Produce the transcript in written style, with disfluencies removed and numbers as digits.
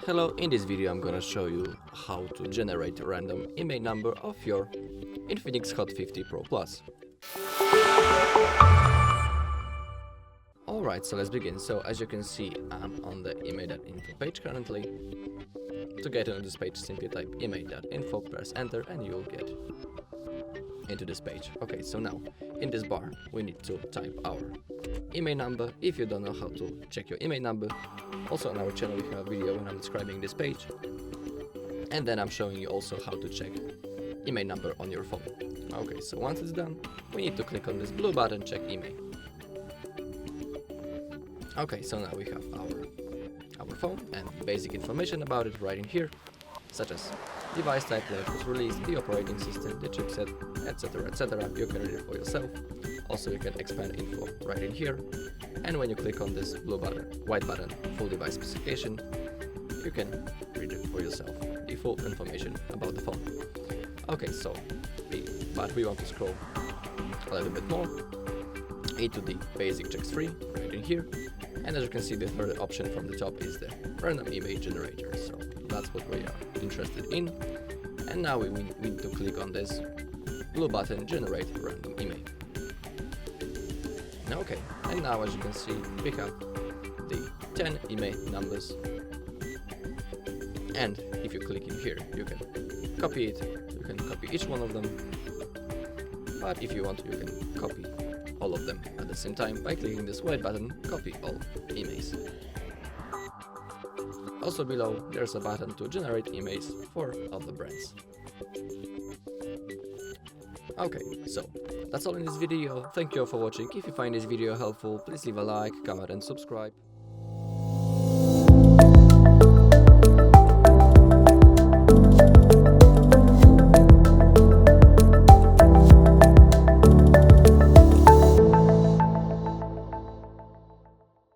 Hello, in this video I'm gonna show you how to generate a random IMEI number of your INFINIX Hot 50 Pro Plus. Alright, so let's begin. So as you can see, I'm on the IMEI.info page currently. To get into this page, simply type IMEI.info, press enter and you'll get into this page. Okay, so now in this bar we need to type our IMEI number. If you don't know how to check your IMEI number, also on our channel we have a video when I'm describing this page, and then I'm showing you also how to check IMEI number on your phone. Okay, so once it's done, we need to click on this blue button, check IMEI. Okay, so now we have our phone and basic information about it right in here, such as device type, when it was released, the operating system, the chipset, etc, etc. You can read it for yourself. Also you can expand info right in here, and when you click on this blue button, white button, full device specification, you can read it for yourself, the full information about the phone. Okay, so but we want to scroll a little bit more into the basic checks free right in here, and as you can see, the third option from the top is the random IMEI generator. So that's what we are interested in, and now we need to click on this blue button, generate random IMEI. Okay, and now as you can see, we have the 10 IMEI numbers, and if you click in here, you can copy it, you can copy each one of them, but if you want, you can copy all of them at the same time by clicking this white button, copy all IMEIs. Also below, there's a button to generate IMEIs for other brands. Okay, so that's all in this video. Thank you all for watching. If you find this video helpful, please leave a like, comment and subscribe.